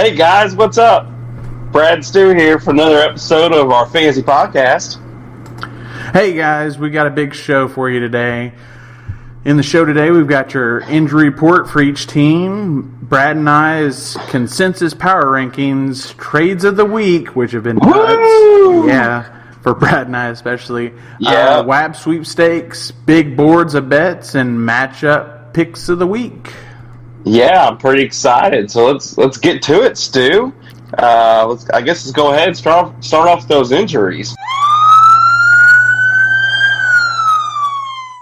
Hey guys, what's up? Brad Stu here for another episode of our fantasy podcast. Hey guys, we got a big show for you today. In the show today, we've got your injury report for each team, Brad and I's consensus power rankings, trades of the week, which have been nuts. Yeah, for Brad and I especially. Yeah. WAB sweepstakes, big boards of bets, and matchup picks of the week. Yeah, I'm pretty excited. So let's get to it, Stu. Let's go ahead and start off with those injuries.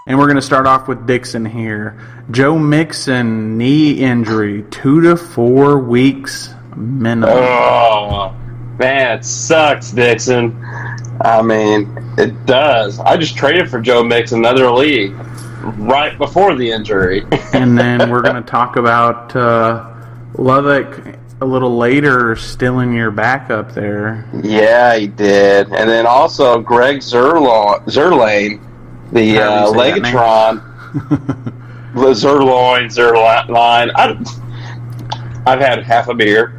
And we're going to start off with Dixon here. Joe Mixon, knee injury, 2 to 4 weeks minimum. Oh, man, it sucks, Dixon. I mean, it does. I just traded for Joe Mixon in another league right before the injury. And then we're going to talk about Lubbock a little later, still in your backup there. Yeah, he did. And then also Greg Zerlane, the Legatron, the Zerline. I've had half a beer.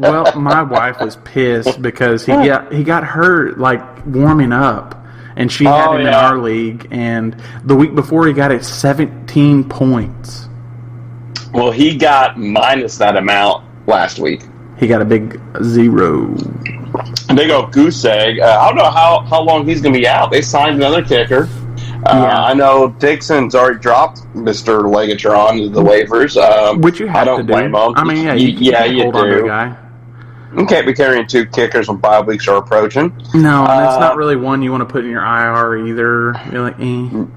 Well, my wife was pissed because he got hurt like warming up, and she had him in our league. And the week before, he got 17 points. Well, he got minus that amount last week. He got a big 0. Big old goose egg. I don't know how long he's going to be out. They signed another kicker. I know Dixon's already dropped Mr. Legatron to the waivers. Which you have to do. Blame him. I mean, you hold on to a guy. You can't be carrying 2 kickers when 5 weeks are approaching. No, and it's not really one you want to put in your IR either. You're like, And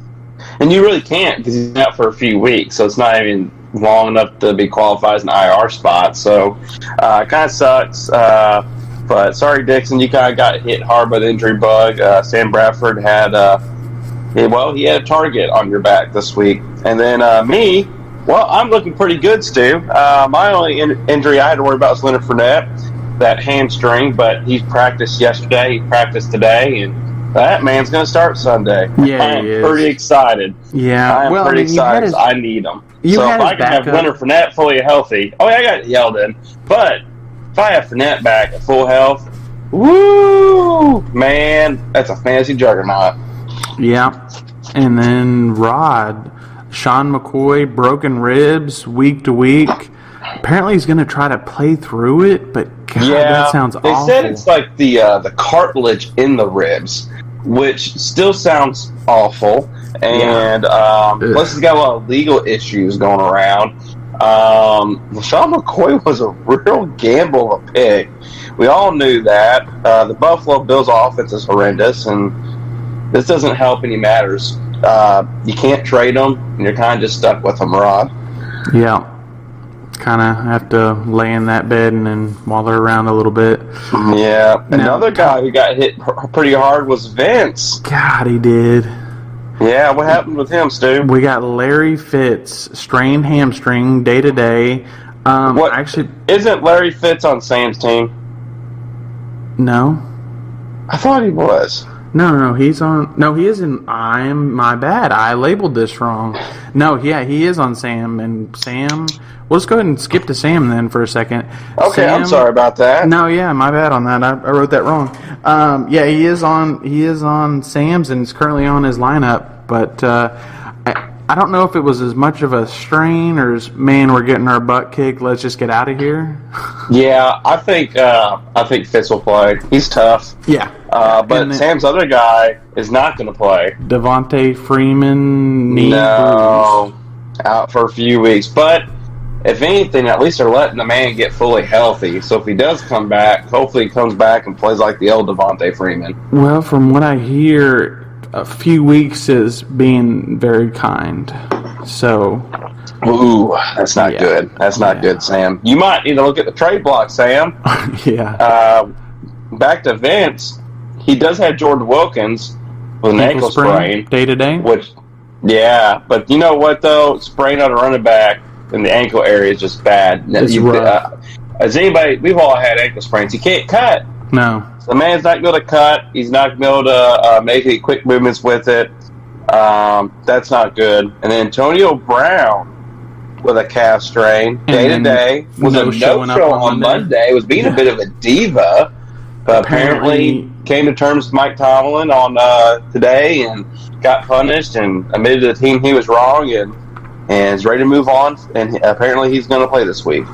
you really can't because he's out for a few weeks, so it's not even long enough to be qualified as an IR spot. So it kind of sucks. But sorry, Dixon, you kind of got hit hard by the injury bug. Sam Bradford had he had a target on your back this week. And then me, well, I'm looking pretty good, Stu. My only injury I had to worry about was Leonard Fournette, that hamstring, but he practiced yesterday, he practiced today, and that man's going to start Sunday. Yeah, I am pretty excited. Yeah. I am pretty excited because I need him. So if I can have Leonard Fournette fully healthy, I got yelled in. But if I have Fournette back at full health, woo, man, that's a fantasy juggernaut. Yeah. And then Rod, Sean McCoy, broken ribs week to week. Apparently he's going to try to play through it, but God, that sounds awful. They said it's like the cartilage in the ribs, which still sounds awful. And plus he's got a lot of legal issues going around. Sean McCoy was a real gamble of a pick. We all knew that. The Buffalo Bills offense is horrendous, and this doesn't help any matters. You can't trade them, and you're kind of just stuck with them, Rod. Yeah. Kind of have to lay in that bed and then waller around a little bit. Yeah. Another guy who got hit pretty hard was Vince. God, he did. Yeah, what happened with him, Stu? We got Larry Fitz, strained hamstring, day to day. Isn't Larry Fitz on Sam's team? No. I thought he was. No, he's on. No, he isn't. My bad. I labeled this wrong. No, yeah, he is on Sam. And Sam, well, let's go ahead and skip to Sam then for a second. Okay, I'm sorry about that. No, yeah, my bad on that. I wrote that wrong. Yeah, he is on Sam's and is currently on his lineup. But I don't know if it was as much of a strain or we're getting our butt kicked. Let's just get out of here. Yeah, I think Fitz will play. He's tough. Yeah. But Sam's other guy is not going to play. Devontae Freeman, out for a few weeks. But if anything, at least they're letting the man get fully healthy. So if he does come back, hopefully he comes back and plays like the old Devontae Freeman. Well, from what I hear, a few weeks is being very kind. So, ooh, that's not good. That's not good, Sam. You might need to look at the trade block, Sam. Yeah. Back to Vince. He does have Jordan Wilkins with an ankle sprain. Day to day? But you know what, though? Sprain on a running back in the ankle area is just bad. We've all had ankle sprains. You can't cut. No. So the man's not going to cut. He's not going to be able to make any quick movements with it. That's not good. And then Antonio Brown. with a calf strain. Day to day was a no-show on Monday. Was being a bit of a diva, but apparently came to terms with Mike Tomlin on today and got punished and admitted to the team he was wrong and is ready to move on. And apparently he's going to play this week.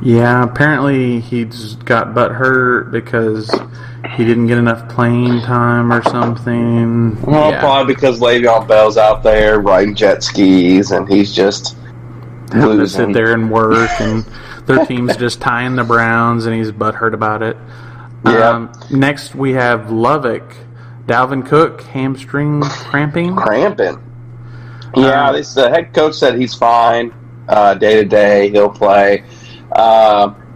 Yeah, apparently he just got butthurt because he didn't get enough playing time or something. Well, probably because Le'Veon Bell's out there riding jet skis and he's just having to sit there and work, and their team's just tying the Browns, and he's butthurt about it. Yeah. Next, we have Lovick. Dalvin Cook, hamstring cramping. Yeah, the head coach said he's fine day to day. He'll play.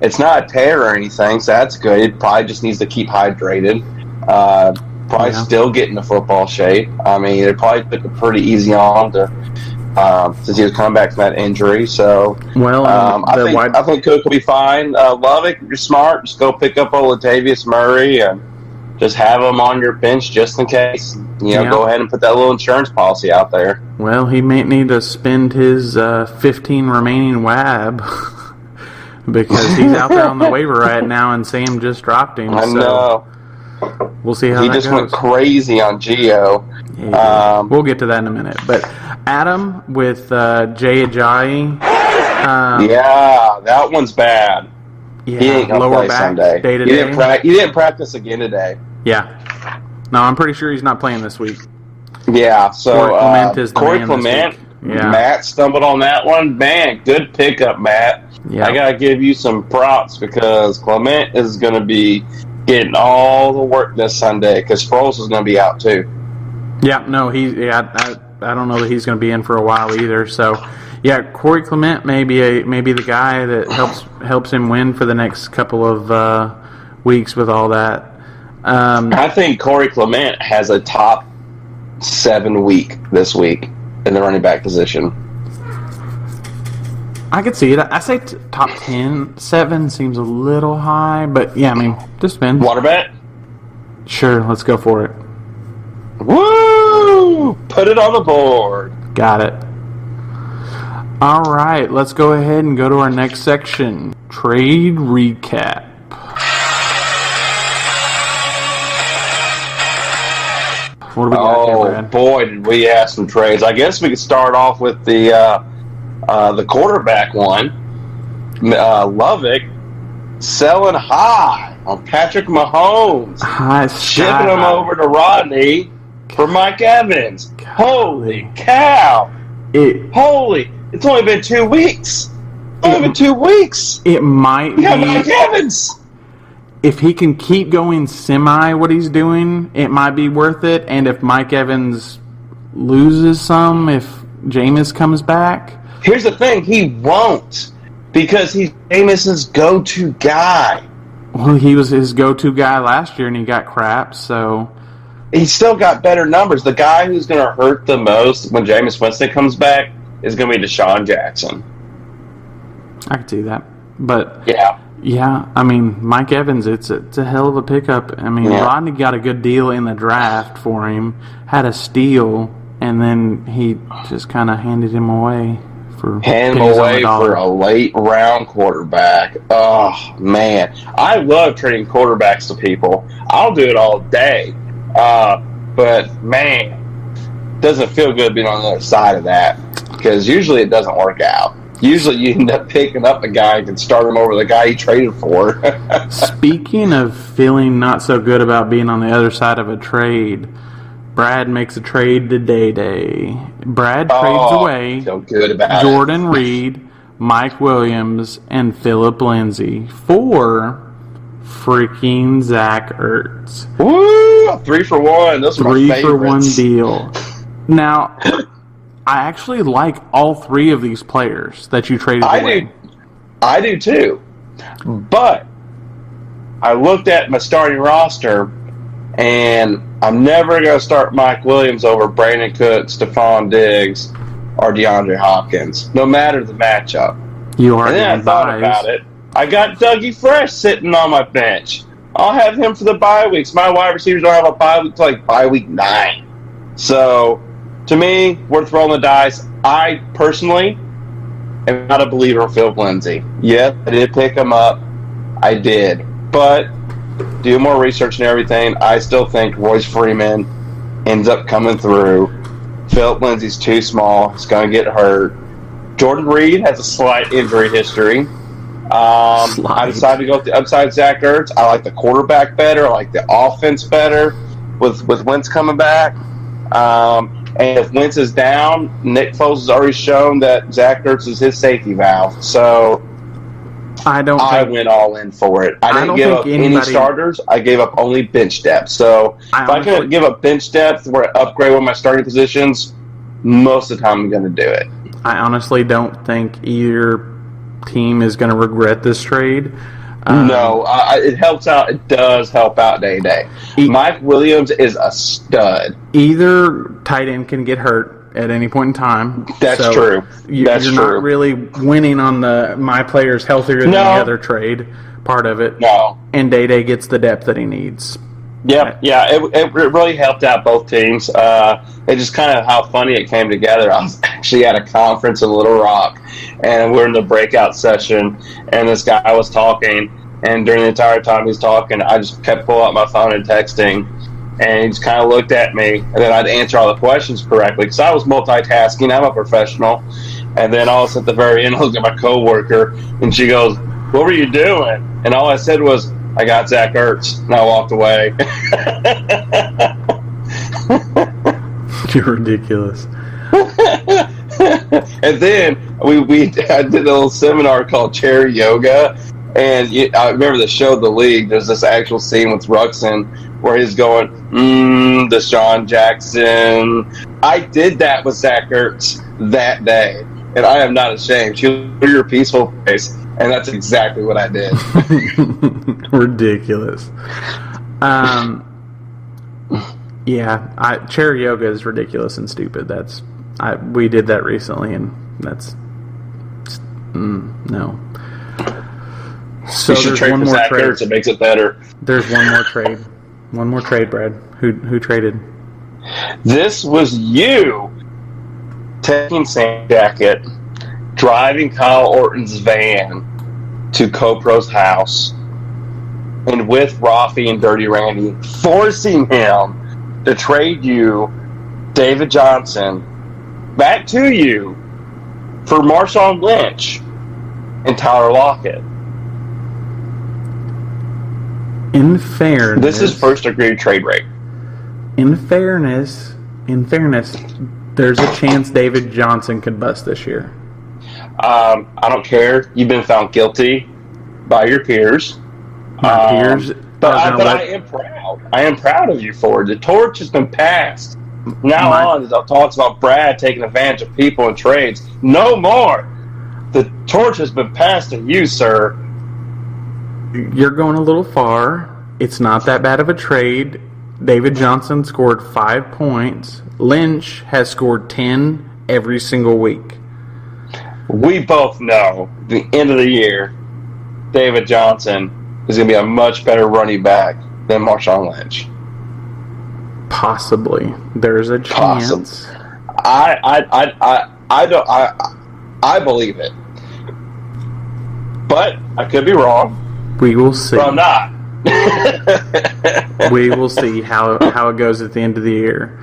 It's not a tear or anything, so that's good. It probably just needs to keep hydrated. Still getting the football shape. I mean, it probably took it pretty easy on to since he was coming back from that injury. So, I think Cook will be fine. Lovick, you're smart. Just go pick up old Latavius Murray and just have him on your bench just in case. Go ahead and put that little insurance policy out there. Well, he may need to spend his 15 remaining WAB because he's out there on the waiver right now, and Sam just dropped him. I know. We'll see how he just went crazy on Gio. Yeah, we'll get to that in a minute. But Adam with Jay Ajayi. Yeah, that one's bad. Yeah, he ain't gonna play back, Sunday. Day to day. He didn't practice again today. Yeah. No, I'm pretty sure he's not playing this week. Yeah, so Corey Clement, Matt stumbled on that one. Man, good pickup, Matt. Yeah. I got to give you some props because Clement is going to be getting all the work this Sunday because Sproles is going to be out too. Yeah, no, I don't know that he's going to be in for a while either. So, yeah, Corey Clement may be the guy that helps him win for the next couple of weeks with all that. I think Corey Clement has a top 7 week this week in the running back position. I could see it. I say top 10. 7 seems a little high, but yeah, I mean, just spin. Water bet? Sure, let's go for it. Woo! Put it on the board. Got it. All right, let's go ahead and go to our next section. Trade recap. What do we got here, Brad? Boy, did we have some trades. I guess we could start off with the quarterback one. Lovick selling high on Patrick Mahomes. Shipping him over to Rodney for Mike Evans. Holy cow. It's only been 2 weeks. It might be. Mike Evans. If he can keep going semi what he's doing, it might be worth it. And if Mike Evans loses some, if Jameis comes back. Here's the thing, he won't. Because he's Jameis's go-to guy. Well, he was his go-to guy last year and he got crap, so. He's still got better numbers. The guy who's going to hurt the most when Jameis Winston comes back is going to be Deshaun Jackson. I could see that. But. Yeah, I mean, Mike Evans, it's a hell of a pickup. I mean, Rodney got a good deal in the draft for him, had a steal, and then he just kind of handed him away for a late round quarterback. Oh, man. I love trading quarterbacks to people. I'll do it all day. But, man, it doesn't feel good being on the other side of that because usually it doesn't work out. Usually you end up picking up a guy and can start him over the guy he traded for. Speaking of feeling not so good about being on the other side of a trade, Brad makes a trade to Day. Brad trades away Jordan Reed, Mike Williams, and Phillip Lindsay for freaking Zach Ertz. Woo! 3 for 1. Those are my favorites. 3 for 1 deal. Now, I actually like all 3 of these players that you traded away. I do too. But I looked at my starting roster, and I'm never going to start Mike Williams over Brandon Cook, Stephon Diggs, or DeAndre Hopkins, no matter the matchup. And then I thought about it. I got Dougie Fresh sitting on my bench. I'll have him for the bye weeks. My wide receivers don't have a bye week until bye week 9. So, to me, we're throwing the dice. I personally am not a believer in Philip Lindsay. Yes, I did pick him up. I did. But do more research and everything. I still think Royce Freeman ends up coming through. Philip Lindsay's too small. He's going to get hurt. Jordan Reed has a slight injury history. I decided to go with the upside Zach Ertz. I like the quarterback better. I like the offense better with Wentz coming back. And if Wentz is down, Nick Foles has already shown that Zach Ertz is his safety valve. So I went all in for it. I didn't give up any starters. I gave up only bench depth. So if I couldn't give up bench depth where I upgrade one of my starting positions, most of the time I'm going to do it. I honestly don't think either team is going to regret this trade. No, it helps out. It does help out day to day. Mike Williams is a stud. Either tight end can get hurt at any point in time. That's true. You're not really winning on the my player's healthier than the other trade part of it. No. And Day gets the depth that he needs. Yep, yeah, it really helped out both teams. It's just kind of how funny it came together. I was actually at a conference in Little Rock, and we're in the breakout session, and this guy was talking, and during the entire time he's talking, I just kept pulling out my phone and texting, and he just kind of looked at me, and then I'd answer all the questions correctly, because I was multitasking. I'm a professional. And then all of a sudden at the very end, I looked at my coworker, and she goes, "What were you doing?" And all I said was, "I got Zach Ertz," and I walked away. You're ridiculous. And then I did a little seminar called Chair Yoga, and I remember the show The League. There's this actual scene with Ruxin where he's going, Deshaun Jackson. I did that with Zach Ertz that day, and I am not ashamed. She looked at your peaceful face, and that's exactly what I did. Ridiculous. Yeah, chair yoga is ridiculous and stupid. We did that recently, and that's no. So you should there's trade one for more Zach trade. Ertz. It makes it better. There's one more trade. One more trade, Brad. Who traded? This was you taking Sam Jacket, driving Kyle Orton's van to CoPro's house, and with Rafi and Dirty Randy, forcing him to trade you David Johnson back to you for Marshawn Lynch and Tyler Lockett. In fairness, this is first degree trade rate. In fairness, there's a chance David Johnson could bust this year. I don't care. You've been found guilty by your peers. My peers, but I am proud. I am proud of you for it. The torch has been passed. Now on, it talks about Brad taking advantage of people in trades. No more. The torch has been passed to you, sir. You're going a little far. It's not that bad of a trade. David Johnson scored 5 points. Lynch has scored 10 every single week. We both know at the end of the year, David Johnson is going to be a much better running back than Marshawn Lynch. Possibly. There's a chance. I believe it. But I could be wrong. We will see. But I'm not. We will see how it goes at the end of the year.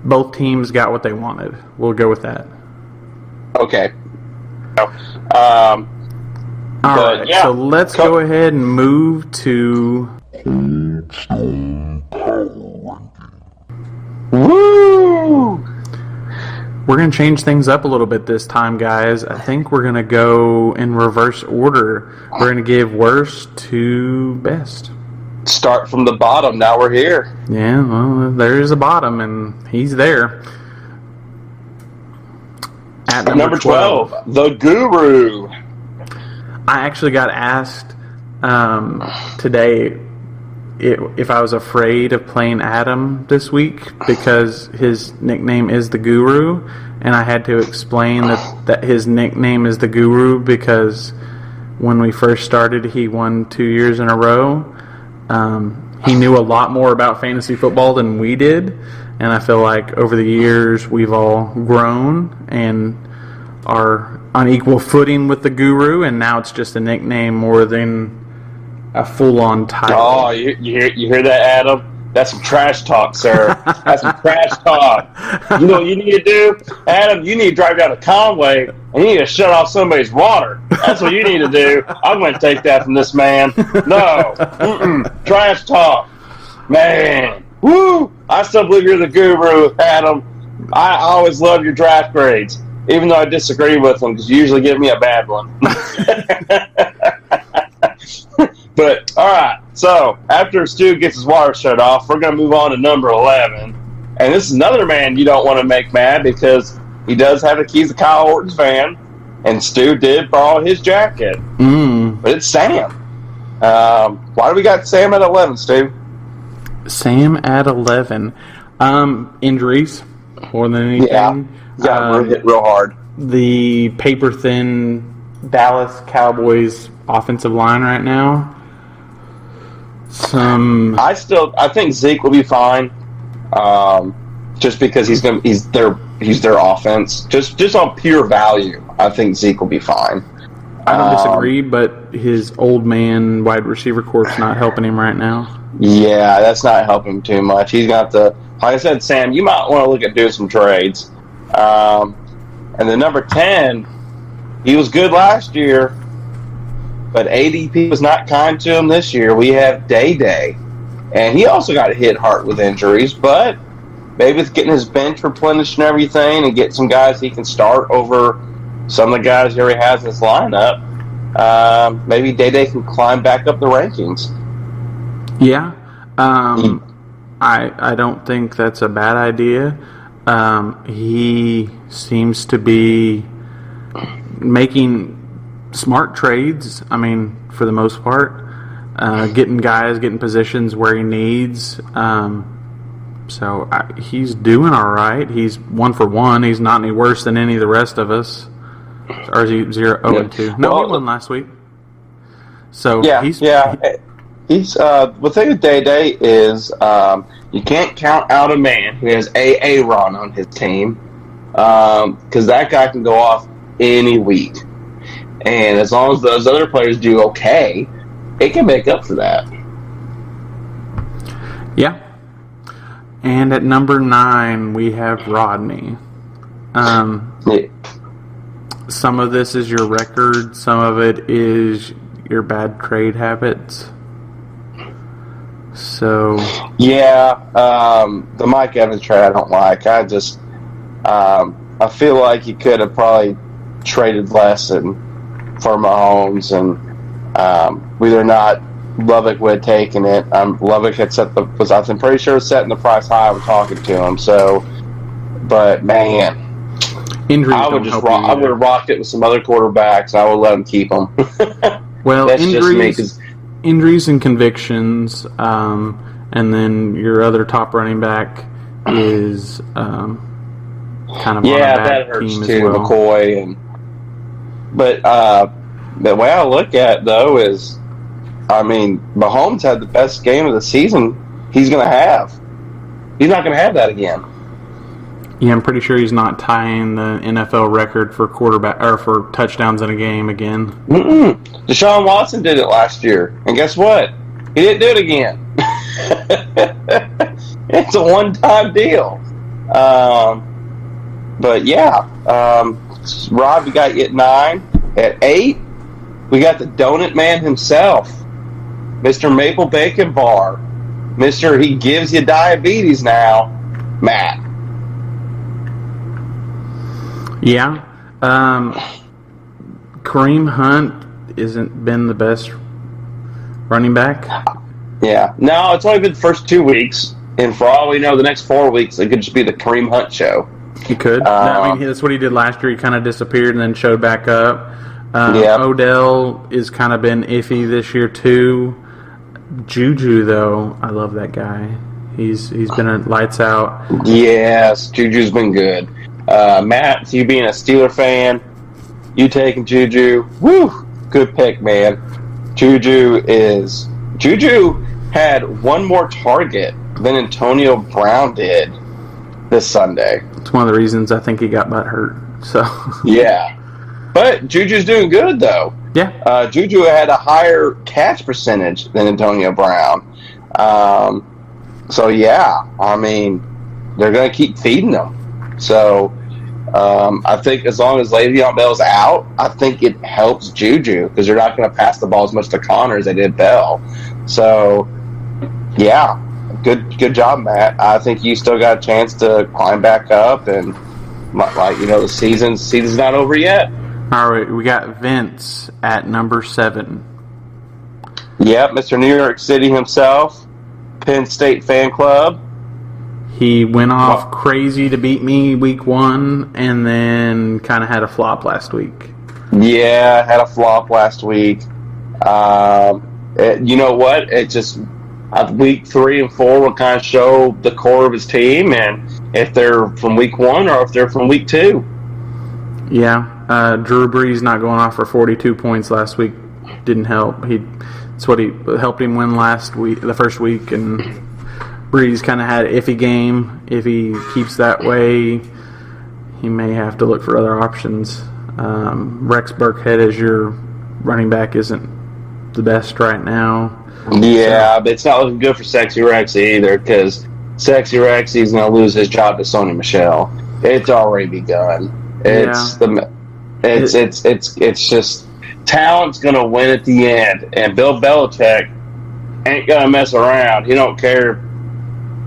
Both teams got what they wanted. We'll go with that. Okay. All right, yeah. So let's go ahead and move to... Woo! We're going to change things up a little bit this time, guys. I think we're going to go in reverse order. We're going to give worst to best. Start from the bottom. Now we're here. Yeah, well, there's a bottom, and he's there. At number 12, the Guru. I actually got asked today if I was afraid of playing Adam this week because his nickname is the Guru, and I had to explain that his nickname is the Guru because when we first started, he won 2 years in a row. He knew a lot more about fantasy football than we did, and I feel like over the years we've all grown and are on equal footing with the Guru, and now it's just a nickname more than a full-on title. Oh, you hear that, Adam? That's some trash talk, sir. That's some trash talk. You know what you need to do? Adam, you need to drive down to Conway and you need to shut off somebody's water. That's what you need to do. I'm going to take that from this man. No. Trash talk. Man. Woo! I still believe you're the guru, Adam. I always love your draft grades, even though I disagree with them because you usually give me a bad one. But, all right, so after Stu gets his water shut off, we're going to move on to number 11. And this is another man you don't want to make mad because he does have the keys to Kyle Orton's van, and Stu did borrow his jacket. But it's Sam. Why do we got Sam at 11, Stu? Sam at 11. Injuries, more than anything. Yeah, hit real hard. The paper-thin Dallas Cowboys offensive line right now. I think Zeke will be fine, just because he's their offense. Just on pure value, I think Zeke will be fine. I don't disagree, but his old man wide receiver corp's not helping him right now. Yeah, that's not helping him too much. He's got like I said, Sam, you might want to look at doing some trades. And the number 10, he was good last year, but ADP was not kind to him this year. We have Day, and he also got hit hard with injuries, but maybe with getting his bench replenished and everything and get some guys he can start over some of the guys he already has in his lineup, maybe Day can climb back up the rankings. Yeah. I don't think that's a bad idea. He seems to be making smart trades, I mean, for the most part. Getting positions where he needs. So he's doing all right. He's 1 for 1. He's not any worse than any of the rest of us. Or is he 0-2? No, he won last week. So he's the thing with Day is you can't count out a man who has Ron on his team, because that guy can go off any week. And as long as those other players do okay, it can make up for that. Yeah. And at number 9, we have Rodney. Some of this is your record. Some of it is your bad trade habits. So the Mike Evans trade I don't like. I feel like you could have probably traded less for Mahomes, and whether or not Lubbock would have taken it. Lubbock had I'm pretty sure setting the price high when talking to him. So, but man, injuries I would have rocked it with some other quarterbacks. I would let them keep them. Well, injuries and convictions, and then your other top running back is kind of on a bad that hurts team too, as well. McCoy. But the way I look at it, though, is, I mean, Mahomes had the best game of the season he's going to have. He's not going to have that again. Yeah, I'm pretty sure he's not tying the NFL record for for touchdowns in a game again. Deshaun Watson did it last year, and guess what? He didn't do it again. It's a one-time deal. But yeah, Rob, you got you at 9. At 8, we got the Donut Man himself, Mr. Maple Bacon Bar, Mr. He gives you diabetes now, Matt. Yeah. Kareem Hunt isn't been the best running back. Yeah. No, it's only been the first 2 weeks, and for all we know, the next 4 weeks, it could just be the Kareem Hunt show. He could. I mean, that's what he did last year. He kind of disappeared and then showed back up. Odell is kind of been iffy this year too. Juju, though, I love that guy. He's been a lights out. Yes, Juju's been good. Matt, you being a Steeler fan, you taking Juju. Woo! Good pick, man. Juju had one more target than Antonio Brown did this Sunday. It's one of the reasons I think he got butt hurt. So yeah. But Juju's doing good, though. Yeah. Juju had a higher catch percentage than Antonio Brown. So, yeah, I mean, they're going to keep feeding them. So, I think as long as Le'Veon Bell's out, I think it helps Juju because they're not going to pass the ball as much to Connor as they did Bell. So, yeah, good job, Matt. I think you still got a chance to climb back up, and the season's not over yet. All right, we got Vince at number 7. Yep, Mr. New York City himself, Penn State fan club. He went off crazy to beat me week 1 and then kind of had a flop last week. Yeah, had a flop last week. You know what? It just week 3 and 4 will kind of show the core of his team, and if they're from week 1 or if they're from week 2. Yeah, Drew Brees not going off for 42 points last week didn't help. It's what he helped him win the first week, and Brees kind of had an iffy game. If he keeps that way, he may have to look for other options. Rex Burkhead as your running back isn't the best right now. Yeah, but it's not looking good for Sexy Rexy either, because Sexy Rexy's going to lose his job to Sony Michel. It's already begun. It's just talent's going to win at the end, and Bill Belichick ain't going to mess around. He don't care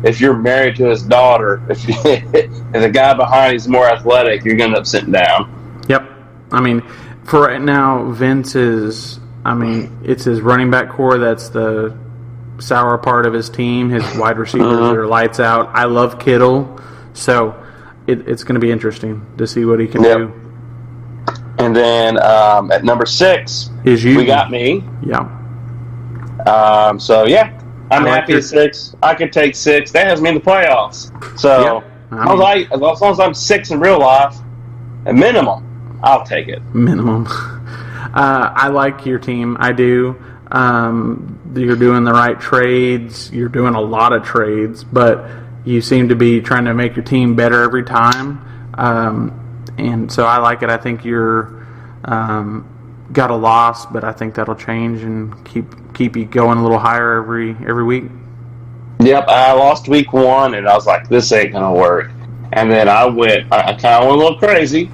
if you're married to his daughter. If the guy behind is more athletic, you're going to end up sitting down. Yep. I mean, for right now, Vince is. I mean, it's his running back core that's the sour part of his team. His wide receivers are lights out. I love Kittle, so it's going to be interesting to see what he can do. And then at number 6, we got me. Yeah. So, yeah, I'm happy at 6. I could take 6. That has me in the playoffs. So, as long as I'm 6 in real life, at minimum, I'll take it. Minimum. I like your team. I do. You're doing the right trades. You're doing a lot of trades, but you seem to be trying to make your team better every time. And so I like it. I think you're got a loss, but I think that'll change and keep you going a little higher every week. Yep, I lost week 1, and I was like, this ain't going to work. And then I kind of went a little crazy.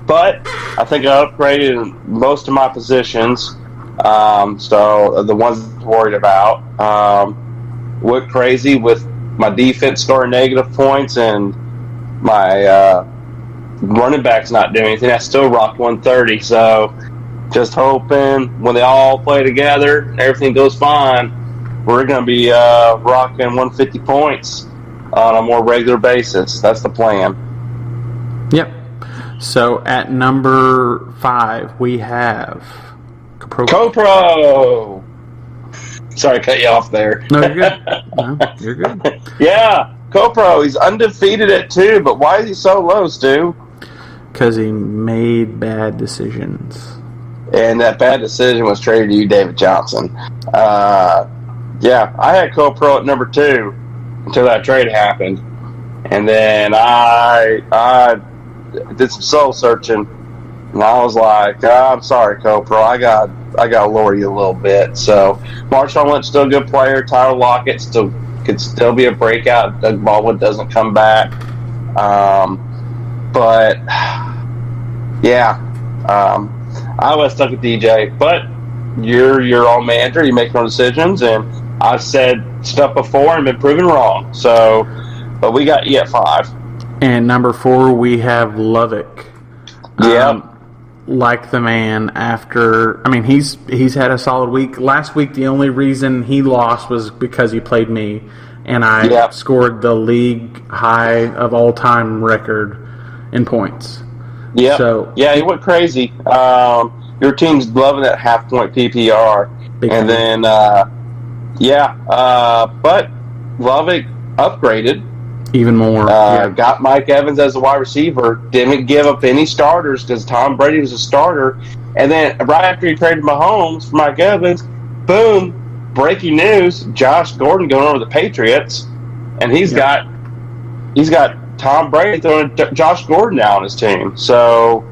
But I think I upgraded most of my positions, so the ones I'm worried about. Went crazy with my defense scoring negative points and my running backs not doing anything. I still rocked 130, so just hoping when they all play together, everything goes fine, we're going to be rocking 150 points on a more regular basis. That's the plan. Yep. So at number 5, we have Copro. Sorry, I cut you off there. No, you're good. No, you're good. Yeah, Copro. He's undefeated at 2, but why is he so low, Stu? Because he made bad decisions. And that bad decision was traded to you, David Johnson. Yeah, I had Copro at number 2 until that trade happened. And then I did some soul searching, and I was like, I'm sorry, Copro, I got to lower you a little bit. So Marshawn Lynch still a good player. Tyler Lockett could still be a breakout. Doug Baldwin doesn't come back. But yeah, I was stuck with DJ. But you're your own manager. You make your own decisions, and I've said stuff before and been proven wrong. So, but we got you at 5. And number 4, we have Lovick. Yeah. Like the man after... I mean, he's had a solid week. Last week, the only reason he lost was because he played me. And I scored the league high of all-time record in points. Yeah. So, yeah, he went crazy. Your team's loving that half-point PPR. And then, but Lovick upgraded. Even more. Got Mike Evans as a wide receiver. Didn't give up any starters because Tom Brady was a starter. And then right after he traded Mahomes for Mike Evans, boom, breaking news: Josh Gordon going over the Patriots, and he's got Tom Brady throwing Josh Gordon now on his team. So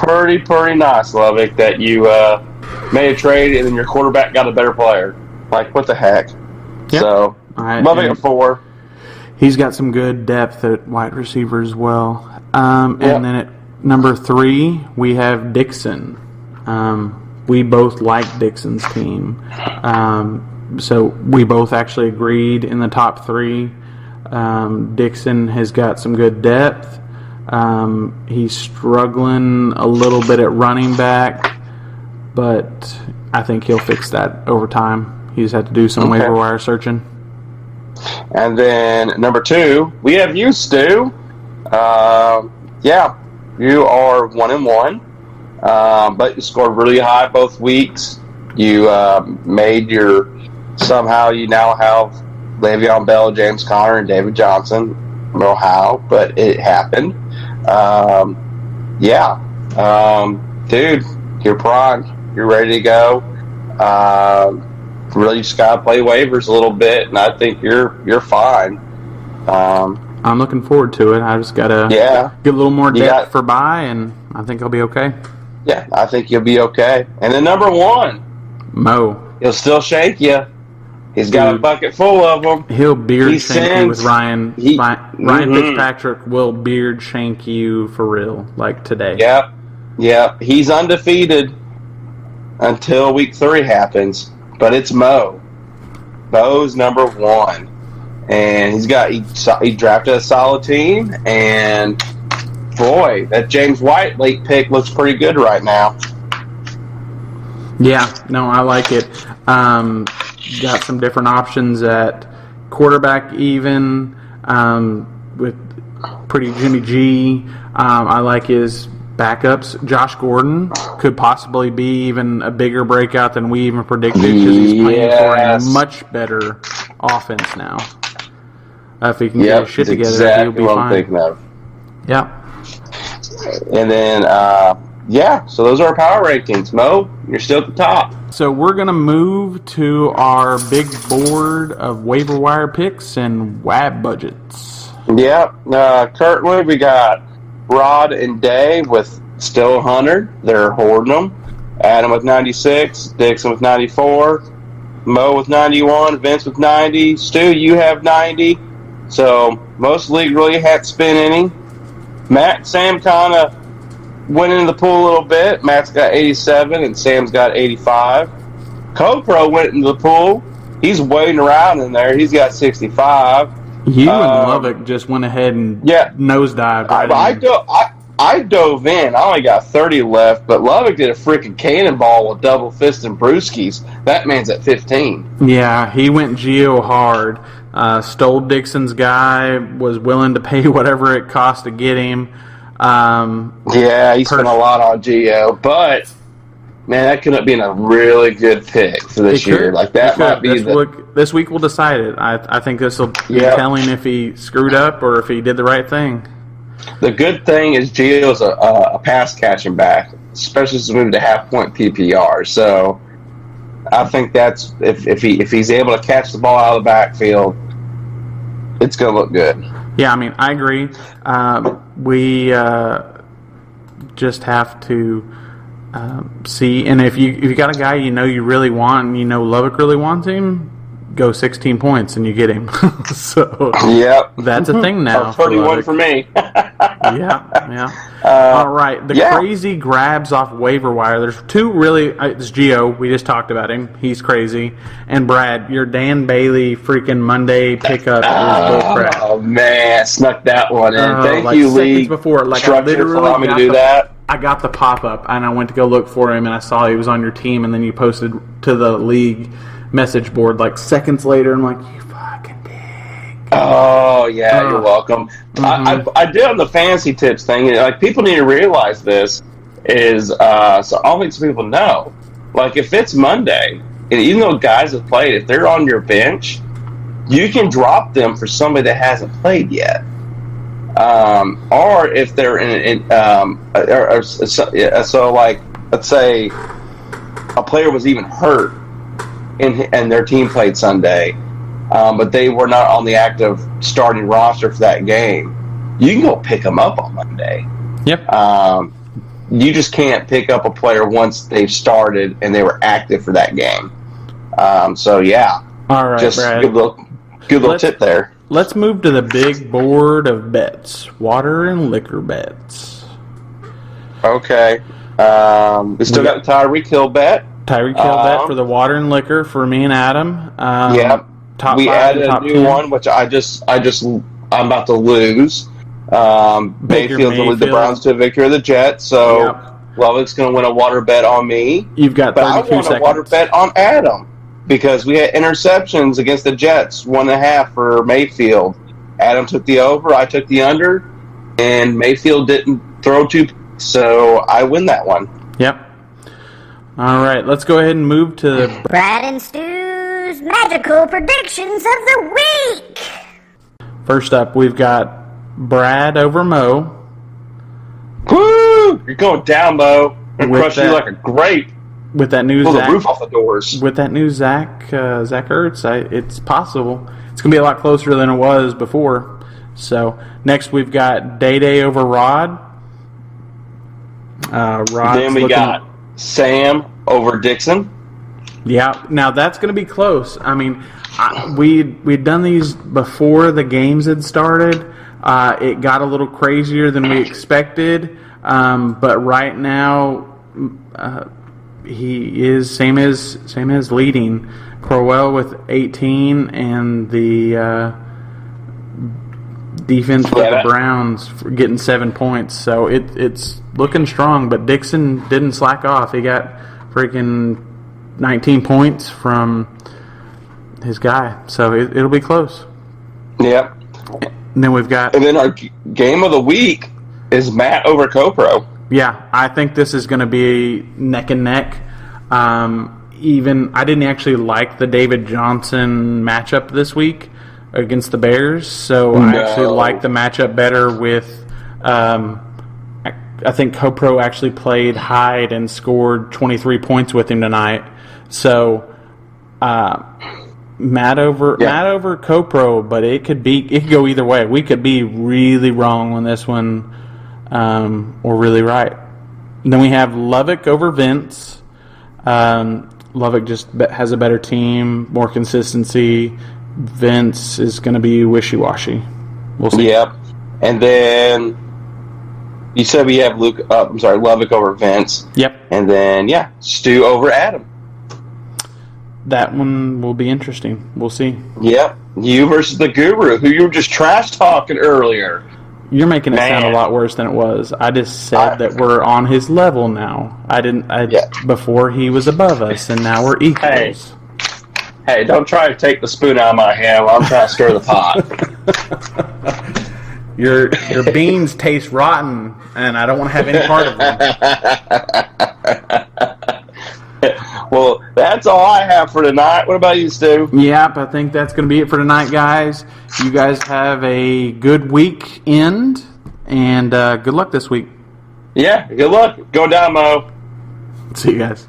pretty nice, Lovick, that you made a trade and then your quarterback got a better player. Like, what the heck? Yep. So, Lovick at 4. He's got some good depth at wide receiver as well. And then at number 3, we have Dixon. We both like Dixon's team. So we both actually agreed in the top 3. Dixon has got some good depth. He's struggling a little bit at running back, but I think he'll fix that over time. He's had to do some waiver wire searching. And then number 2, we have you, Stu. You are 1-1, but you scored really high both weeks. You made you now have Le'Veon Bell, James Conner, and David Johnson. I don't know how, but it happened. Dude, you're primed. You're ready to go. Really just gotta play waivers a little bit, and I think you're fine. I'm looking forward to it. I just gotta get a little more depth for bye, and I think I'll be okay. Yeah, I think you'll be okay. And then number 1, Mo. He'll still shake you. He's got a bucket full of them. He'll beard shank you with Ryan. Ryan Fitzpatrick will beard shank you for real, like today. Yep. He's undefeated until week 3 happens. But it's Mo. Mo's number 1. And he drafted a solid team. And, boy, that James White late pick looks pretty good right now. Yeah, no, I like it. Got some different options at quarterback even with pretty Jimmy G. I like his backups. Josh Gordon could possibly be even a bigger breakout than we even predicted because he's playing for a much better offense now. If he can get his shit together, he'll be fine. I'm thinking of. Yeah. And then, so those are our power rankings. Mo, you're still at the top. So we're going to move to our big board of waiver wire picks and WAB budgets. Yep. Currently, we got Rod and Dave with still 100. They're hoarding them. Adam with 96. Dixon with 94. Mo with 91. Vince with 90. Stu, you have 90. So most league really hadn't spent any. Matt and Sam kind of went into the pool a little bit. Matt's got 87 and Sam's got 85. CoPro went into the pool. He's waiting around in there. He's got 65. You and Lubbock just went ahead and nosedived. I dove in. I only got 30 left, but Lubbock did a freaking cannonball with double fist and brewskis. That man's at 15. Yeah, he went Geo hard. Stole Dixon's guy, was willing to pay whatever it cost to get him. He spent a lot on Geo, but man, that could have been a really good pick for this year. Like that might be this week will decide it. I think this will be telling if he screwed up or if he did the right thing. The good thing is Gio's a pass catching back, especially since moving to half-point PPR. So I think that's if he's able to catch the ball out of the backfield, it's going to look good. Yeah, I mean, I agree. We just have to see, and if you got a guy you really want, and Lubbock really wants him, go 16 points and you get him. So that's a thing now. 31 for me. All right, crazy grabs off waiver wire. There's 2 really. It's Gio. We just talked about him. He's crazy. And Brad, your Dan Bailey freaking Monday pickup is bullcrap. Oh man, snuck that one in. Thank you, League. Before, I literally allowed me to do that. I got the pop up and I went to go look for him and I saw he was on your team and then you posted to the league message board like seconds later. I'm like, you fucking dick. Oh yeah, you're welcome. Mm-hmm. I did on the fantasy tips thing. Like people need to realize this is so I don't think some people know. Like if it's Monday, and even though guys have played, if they're on your bench, you can drop them for somebody that hasn't played yet. Or if they're so like let's say a player was even hurt and their team played Sunday, but they were not on the active starting roster for that game, you can go pick them up on Monday. Yep. you just can't pick up a player once they've started and they were active for that game. So yeah, all right, just Brad. good little tip there. Let's move to the big board of bets, water and liquor bets. Okay, we still got the Tyreek Hill bet. Tyreek Hill bet for the water and liquor for me and Adam. Yeah, top we 5 added and top a new 10. one, which I'm about to lose. Mayfield's going to lead the Browns to a victory of the Jets, so Lovett's going to win a water bet on me. You've got 32 seconds. But I won a water bet on Adam because we had interceptions against the Jets, 1.5 for Mayfield. Adam took the over, I took the under, and Mayfield didn't throw 2, so I win that one. Yep. All right, let's go ahead and move to Brad and Stu's magical predictions of the week. First up, we've got Brad over Mo. Woo! You're going down, Mo. I'm going to crush you like a grape. With that new Pull the roof off the doors. With that new Zach Ertz, it's possible. It's going to be a lot closer than it was before. So, next we've got Day over Rod. Then we got Sam over Dixon. Yeah, now that's going to be close. I mean, we'd done these before the games had started. It got a little crazier than we expected, but right now he is same as leading. Crowell with 18 and the defense for the Browns getting 7 points. So it's looking strong, but Dixon didn't slack off. He got freaking 19 points from his guy. So it'll be close. Yep. And then we've got... And then our game of the week is Matt over Copro. Yeah, I think this is going to be neck and neck. Even I didn't actually like the David Johnson matchup this week against the Bears, so I actually like the matchup better with... I think Copro actually played Hyde and scored 23 points with him tonight. So Matt over Copro, but it could go either way. We could be really wrong on this one, or really right. And then we have Lovick over Vince. Lovick just has a better team, more consistency. Vince is going to be wishy-washy. We'll see. Yep. And then you said we have Lovick over Vince. Yep. And then Stu over Adam. That one will be interesting. We'll see. Yep. You versus the Guru, who you were just trash talking earlier. You're making it sound a lot worse than it was. I just said that we're on his level now. Before he was above us, and now we're equals. Hey, don't try to take the spoon out of my hand while I'm trying to stir the pot. Your beans taste rotten, and I don't want to have any part of them. Well, that's all I have for tonight. What about you, Stu? Yep, I think that's going to be it for tonight, guys. You guys have a good weekend, and good luck this week. Yeah, good luck. Go down, Mo. See you guys.